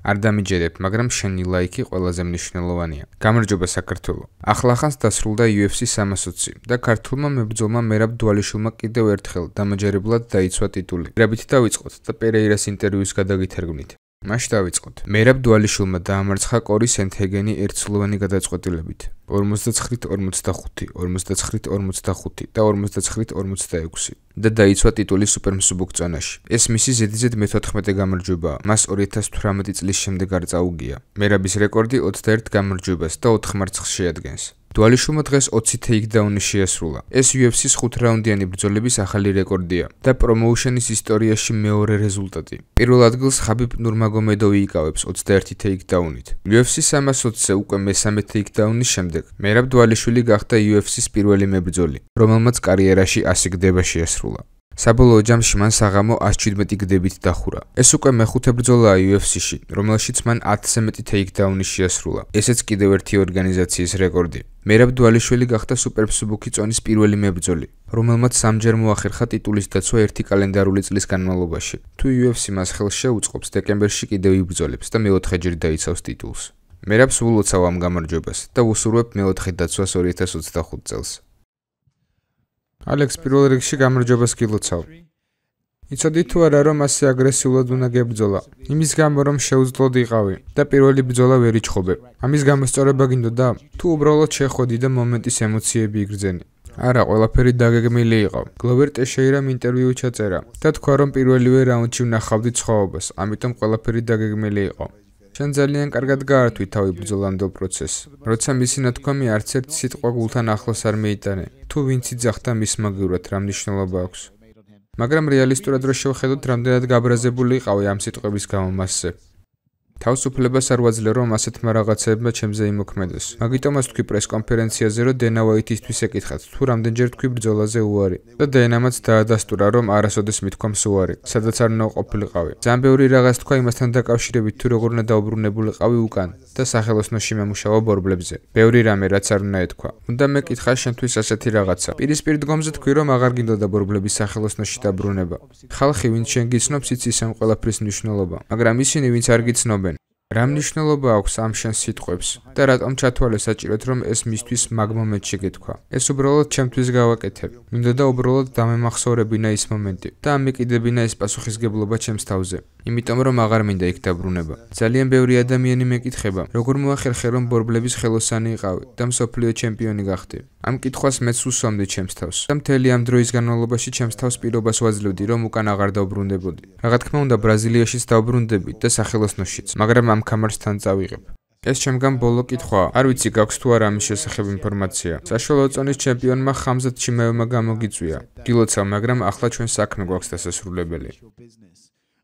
არ დამიჯერებ, მაგრამ შენი ლაიქი ყველაზე მნიშვნელოვანია. გამარჯობა საქართველო. ახლახანს დასრულდა UFC 320 და ქართულმა მებრძოლმა მერაბ დვალიშვილმა კიდევ ერთხელ დამაჯერებლად დაიცვა ტიტული. რებით დავიწყოთ და პერეირას ინტერვიუს გადაგითარგმნით. მაშ დავიწყოთ. მერაბ დვალიშვილმა დაამარცხა კორი სენთგენი ერთსულოვანი გადაწყვეტილებით. 49-45, 49-45 და 49-46 და დაიცვა ტიტული სუპერმსუბუქ წონაში. ეს მისი ზედიზედ მე-14 გამარჯვებაა. მას 2018 წლის შემდეგ არ წაუგია. მერაბის რეკორდი 21 გამარჯვებას და 4 მარცხს შეადგენს. დვალიშვილმა დღეს 20 ტეიქდაუნი შეასრულა. ეს UFC-ს 5 რაუნდიანი ბრძოლების ახალი რეკორდია და პრომოუშენის ისტორიაში მეორე რეზულტატი. პირველ ადგილს ხაბიბ ნურმაგომედოვი იკავებს 21 ტეიქდაუნით. UFC 320-ზე უკვე მესამე ტეიქდაუნის შემდეგ მერაბ დვალიშვილი გახდა UFC-ს პირველი მებრძოლი, რომელმაც კარიერაში 100 გდება შეასრულა. საბოლოო ჯამში მან საღამო 117 გდებით დახურა. ეს უკვე მეხუთე ბრძოლაა UFC-ში, რომელშიც მან 10-ზე მეტი ტეიქდაუნი შეასრულა. ესეც კიდევ ერთი ორგანიზაციის რეკორდი. მერაბ დვალიშვილი გახდა სუპერმსუბუქი წონის პირველი მებრძოლი, რომელმაც სამჯერ მოახერხა ტიტულის დაცვა ერთი კალენდარული წლის განმავლობაში. თუ UFC მას ხელს შეუწყობს, დეკემბერში კიდევ იბრძოლებს და მეოთხეჯერ დაიცავს ტიტულს. მერაბს ულოცავ ამ გამარჯვებას და ვუსურვებ მეოთხე დაცვას 2025 წელს. ალექს, პირველ რიგში გამარჯვებას გილოცავ. იცოდი თუ არა, რომ ასე აგრესიულად უნდა გებრძოლა. იმის გამო, რომ შეუძლოდ იყავი და პირველი ბრძოლა ვერ იჩხობე. ამის გამოსწორება გინდოდა? თუ უბრალოდ შეხვედი და მომენტის ემოციები იგრძენი? არა, ყველაფერი დაგეგმილი იყო. გლოვერ ტეშეირამ ინტერვიუ ჩაწერა და თქვა, რომ პირველივე რაუნდში ვნახავდი ცხოვობას, ამიტომ ყველაფერი დაგეგმილი იყო. შენ ძალიან კარგად გაართვი თავი ბრძოლამდელ პროცესს. როცა მისი ნათქვამი არც ერთ სიტყვა გულთან ახლოს არ მეიტანე. თუ ვინც იძახდა მის მაგივრად, რა მნიშვნელობა აქვს? მაგრამ რეალისტურად რო შევხედოთ, რამდენად გაბრაზებული იყავი ამ სიტყვების გამო მასზე. თავისუფლებას არ ვაძლევ, რომ ასეთმა რაღაცეებმა ჩემზე იმოქმედოს. მაგიტომაც თქვი პრესკონფერენციაზე, რომ დენა ვაიტისთვის ეკითხათ, თუ რამდენჯერ თქვი ბრძოლაზე უარი. და დენამაც დაადასტურა, რომ არასოდეს მithქვამს უარი, სადაც არ უნდა ყოფილიყავი. ძალიან ბევრი რაღაც თქვა იმასთან დაკავშირებით, თუ როგორ უნდა დაუბრუნებულიყავი უკან და სახელოსნოში მემუშავა ბორბლებზე. ბევრი რამე, რაც არ უნდა ეთქვა. უნდა მეკითხა შენთვის ასეთი რაღაცა. პირისპირ დგომზე თქვი, რომ აღარ გინდოდა ბორბლების სახელოსნოში დაბრუნება. ხალხი, ვინც შენ გიცნობს, იცის ამ ყველაფრის მნიშვნელობა, მაგრამ ისინი, ვინც არ გიცნობენ, რა მნიშვნელობა აქვს ამ შენ სიტყვებს და რატომ ჩათვალე საჭიროდ, რომ ეს მისთვის მაგ მომენტში გეთქვა? ეს უბრალოდ ჩემთვის გავაკეთებ. მინდოდა უბრალოდ დამემახსოვრებინა ის მომენტი და ამეკიდებინა ეს პასუხისგებლობა ჩემს თავზე. იმიტომ რომ აღარ მინდა იქ დაბრუნება. ძალიან ბევრი ადამიანი მეკითხება, როგორ მოახერხე, რომ ბორბლების ხელოსანი იყავი და მსოფლიო ჩემპიონი გახდი. ამ კითხვას მეც უსვამდი ჩემს თავს და მთელი ამ დროის განმავლობაში ჩემს თავს პირობას ვაძლევდი, რომ უკან აღარ დავბრუნდებოდი. რა თქმა უნდა, ბრაზილიაშიც დავბრუნდები და სახელოსნოშიც, მაგრამ ამ კამარს თან წავიღებ. ეს ჩემგან ბოლო კითხვაა. არ ვიცი, გაქვს თუ არა ამის შესახებ ინფორმაცია. საშუალო წონის ჩემპიონმა ხამზად ჩიმეევმა გამოგიწვია. გილოცავ, მაგრამ ახლა ჩვენ საქმე გვაქვს დასასრულებელი.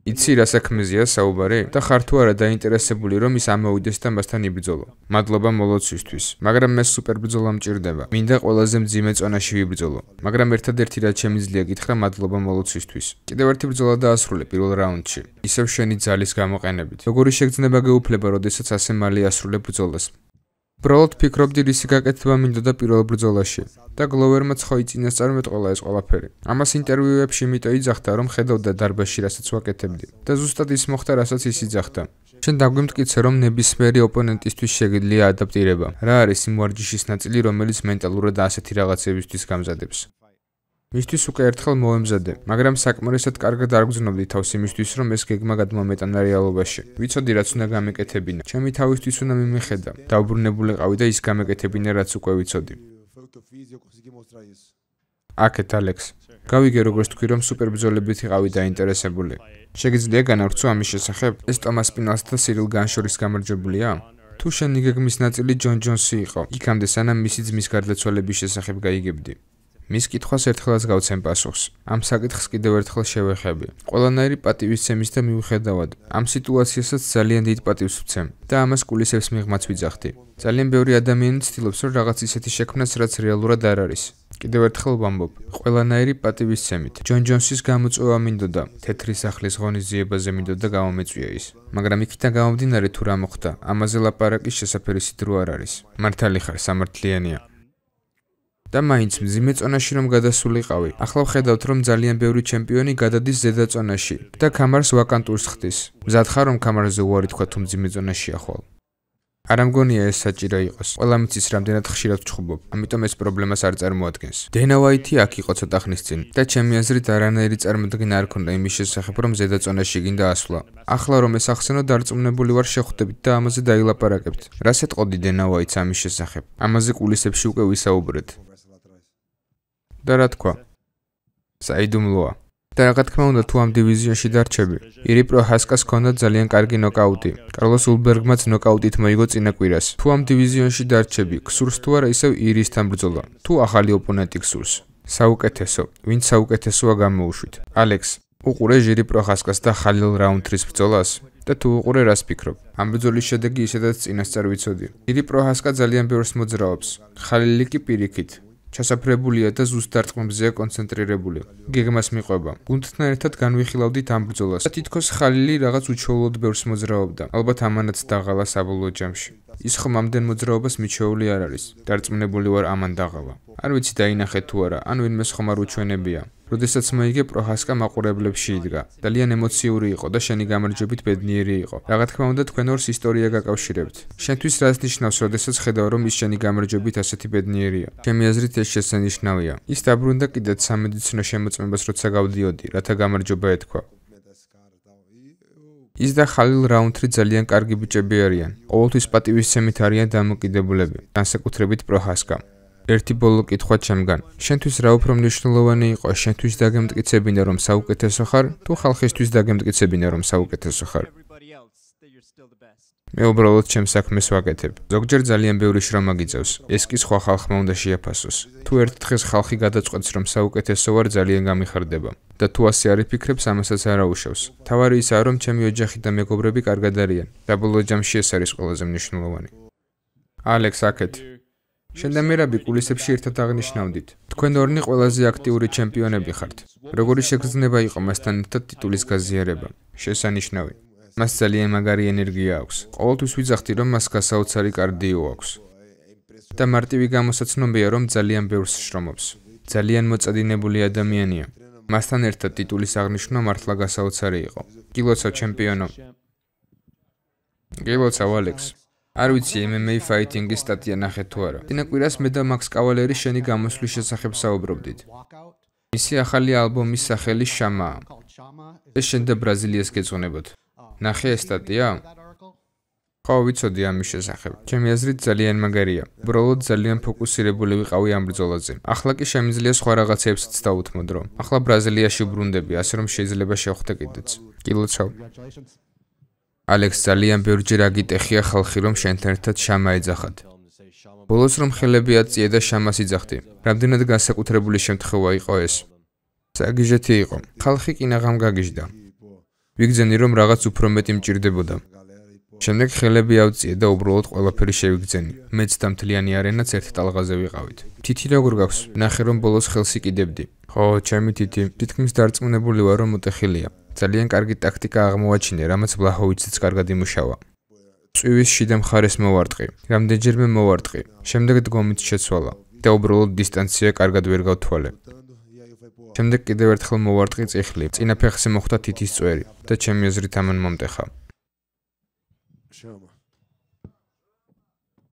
იცი რა საქმეზეა საუბარი? და ხარ თუ არა დაინტერესებული, რომ ის ამოვიდეს და მასთან იბრძოლო? მადლობა მოლოცვისთვის, მაგრამ მე სუპერბრძოლა მჭირდება. მინდა ყველაზე მძიმე წონაში ვიბრძოლო. მაგრამ ერთადერთი რაც შემიძლია გითხრა, მადლობა მოლოცვისთვის. კიდევ ერთი ბრძოლა დაასრულე პირველ რაუნდში. ისევ შენი ძალის გამოყენებით. როგორი შეგრძნება გეუფლება, როდესაც ასე მალე ასრულებ ბრძოლას? უბრალოდ ფიქრობდი, რისი გაკეთება მინდოდა პირველ ბრძოლაში და გლოვერმა ცხოი წინასწარმეტყველა ეს ყველაფერი. ამას ინტერვიუებში მიტო იძახდა, რომ ხედავდა დარბაზში, რასაც ვაკეთებდი და ზუსტად ის მოხდა, რასაც ის იძახდა. შენ დაგვიმტკიცე, რომ ნებისმიერი ოპონენტისთვის შეგიძლია ადაპტირება. რა არის იმ ვარჯიშის ნაწილი, რომელიც მენტალურად ასეთი რაღაცებისთვის გამზადებს? მისთვის უკვე ერთხელ მოემზადე, მაგრამ საკმარისად კარგად არ გძნობდი თავს იმისთვის, რომ ეს გეგმა გადმომეტანა რეალობაში. ვიცოდი, რაც უნდა გამეკეთებინა. ჩემი თავისთვის უნდა მიმეხედა. დავბრუნებულიყავი და ის გამეკეთებინა, რაც უკვე ვიცოდი. აკეთ, ალექს. გავიგე, როგორც თქვი, რომ სუპერბრძოლებით იყავი დაინტერესებული. შეგიძლია განავრცო ამის შესახებ? ეს ტომას პინალს და სირილ განს შორის გამარჯვებულია? თუ შენი გეგმის ნაწილი ჯონ ჯონსი იყო, იქამდე სანამ მისი ძმის გარდაცვალების შესახებ გაიგებდი. მის კითხვას ერთხელაც გავცემ პასუხს. ამ საკითხს კიდევ ერთხელ შევეხები. ყველანაირი პატივისცემის და მიუხედავად, ამ სიტუაციასაც ძალიან დიდ პატივს ვცემ და ამას კულისებს მიღმაც ვიძახდი. ძალიან ბევრი ადამიანი ცდილობს, რომ რაღაც ისეთი შექმნას, რაც რეალურად არ არის. კიდევ ერთხელ ვამბობ, ყველანაირი პატივისცემით. ჯონ ჯონსის გამოწვევა მინდოდა, თეთრი სახლის ღონისძიებაზე მინდოდა გამომეწვია ის. მაგრამ იქიდან გამომდინარე თუ რა მოხდა, ამაზე ლაპარაკის შესაფერისი დრო არ არის. მართალი ხარ, სამართლიანია. და მაინც მძიმე წონაში რომ გადასულიყავი. ახლა ვხედავთ რომ ძალიან ბევრი ჩემპიონი გადადის ზედა წონაში და კამარს ვაკანტურს ხდის. მზად ხარ რომ კამარზე უარი თქვა თუ მძიმე წონაშია ხვალ? არ ამგონია ეს საჭირო იყოს. ყველა მიცის რამდენად ხშირად ვჩხუბობ, ამიტომ ეს პრობლემას არ წარმოადგენს. დენა ვაითი აქ იყო ცოტა ხნის წინ და ჩემი აზრით არანაირი წარმოდგენა არ ქონდა იმის შესახებ რომ ზედა წონაში გინდა ასვლა. ახლა რომ ეს ახსენო დარწმუნებული ვარ შეხვდებით და ამაზე დაილაპარაკებთ. რას ეტყოდი დენა ვაითს ამის შესახებ? ამაზე კულისებში უკვე ვისაუბრეთ. და რა თქვა? საიდუმლოა. და რა თქმა უნდა თუ ამ დივიზიონში დარჩები. ირი პროჰასკას ჰქონდა ძალიან კარგი ნოკაუტი. კარლოს ულბერგმაც ნოკაუტით მოიგო წინა კვირას. თუ ამ დივიზიონში დარჩები, გსურს თუ არა ისევ ირისთან ბრძოლა. თუ ახალი ოპონენტი გსურს. საუკეთესო, ვინც საუკეთესოა გამოუშვით. ალექს, უყურე ჟირი პროჰასკას და ხალილ რაუნდთრის ბრძოლას? და თუ უყურე რას ფიქრობ? ამ ბრძოლის შედეგი ისედაც წინასწარ ვიცოდი. ირი პროჰასკა ძალიან ბევრს მოძრაობს. ხალილი კი პირიქით. ჩასაფრებულია და ზუსტ დარტყმებზეა კონცენტრირებული. გეგმას მიყვება. გუნდთან ერთად განვიხილავდით ამ ბრძოლას. და თითქოს ხალილი რაღაც უჩვეულოდ ბევრს მოძრაობდა. ალბათ ამანაც დაღალა საბოლოო ჯამში. ის ხომ ამდენ მოძრაობას მიჩვეული არ არის. დარწმუნებული ვარ ამან დაღალა. არ ვიცი დაინახე თუ არა, ან ვინმეს ხომ არ უჩვენებია. როდესაც მოიგე პროჰასკა მაყურებლებში იდგა. ძალიან ემოციური იყო და შენი გამარჯვებით ბედნიერი იყო. რა თქმა უნდა თქვენ ორს ისტორია გაკავშირებთ. შენთვის რას ნიშნავს, როდესაც ხედავ რომ ის შენი გამარჯვებით ასეთი ბედნიერია? ჩემი აზრით ეს შესანიშნავია. ის დაბრუნდა კიდეც სამედიცინო შემოწმებას როცა გავდიოდი, რათა გამარჯვება ეთქვა. ის და ხალილ რაუნდთრი ძალიან კარგი ბიჭები არიან. ყოველთვის პატივისცემით არიან დამოკიდებულები, განსაკუთრებით პროჰასკა. ერთი ბოლო კითხვა ჩემგან. შენთვის რა უფრო მნიშვნელოვანი იყო, შენთვის დაგემტკიცებინა რომ საუკეთესო ხარ, თუ ხალხისთვის დაგემტკიცებინა რომ საუკეთესო ხარ? მე უბრალოდ ჩემს საქმეს ვაკეთებ. ზოგჯერ ძალიან ბევრი შრომა გიწევს. ეს კი სხვა ხალხმა უნდა შეაფასოს. თუ ერთ დღეს ხალხი გადაწყვეტს რომ საუკეთესო ვარ, ძალიან გამიხარდება. და თუ ასე არ იფიქრებს, ამასაც არ აუშავს. თავარი ისაა რომ ჩემი ოჯახი და მეგობრები კარგად არიან. საბოლოო ჯამში ეს არის ყველაზე მნიშვნელოვანი. ალექს აქეთ. შენ და მერაბი კულისებში ერთად აღნიშნავდით. თქვენ ორნი ყველაზე აქტიური ჩემპიონები ხართ. როგორი შეგრძნება იყო მასთან ერთად ტიტულის გაზიარება? შესანიშნავი. მას ძალიან მაგარი ენერგია აქვს. ყოველთვის ვიძახდი რომ მას გასაოცარი კარდიო აქვს. და მარტივი გამოსაცნობია რომ ძალიან ბევრს შრომობს. ძალიან მოწადინებული ადამიანია. მასთან ერთად ტიტულის აღნიშვნა მართლა გასაოცარი იყო. გილოცავ ჩემპიონო. გილოცავ ალექს. არ ვიცი MMA ფაითინგის სტატია ნახე თუ არა. წინა კვირას მე და მაქს კავალერი შენი გამოსვლის შესახებ საუბრობდით. მისი ახალი ალბომის სახელი შამაა. ეს შენ და ბრაზილიას გეძღვნებოდ. ნახე ეს სტატია? ხო, ვიცოდი ამის შესახებ. ჩემი აზრით ძალიან მაგარია. უბრალოდ ძალიან ფოკუსირებული ვიყავი ამ ბრძოლაზე. ახლა კი შემიძლია სხვა რაღაცებსაც დავუთმოდრო. ახლა ბრაზილიაში ვბრუნდები, ასე რომ შეიძლება შევხვდე კიდეც. გილოცავ. ალექს, ძალიან ბევრჯერ აგიტეხია ხალხი რომ შენთან ერთად შამა ეძახათ. ბოლოს რომ ხელები აწიე და შამას იძახდი. რამდენად განსაკუთრებული შემთხვევა იყო ეს? საგიჟეთი იყო. ხალხი კინაღამ გაგიჟდა. ვიგძენი რომ რაღაც უფრო მეტი მჭირდებოდა. შემდეგ ხელები ავწიე და უბრალოდ ყველაფერი შევიგძენი. მეც და მთლიანი არენაც ერთ ტალღაზე ვიყავით. თითი როგორ გაქვს? ნახე რომ ბოლოს ხელს იკიდებდი. ხო, ჩემი თითი. თითქმის დარწმუნებული ვარ რომ მოტეხილია. ძალიან კარგი ტაქტიკა აღმოაჩინე, რამაც ვლაჰოვიჩიც კარგად იმუშავა. წვივის შიდა მხარეს მოვარტყი. რამდენჯერმე მოვარტყი. შემდეგ დგომით შეცვალა და უბრალოდ დისტანცია კარგად ვერ გავთვალე. შემდეგ კიდევ ერთხელ მოვარტყი წიხლი. წინა ფეხზე მოხვდა თითის წვერი და ჩემი აზრით ამან მომტეხა.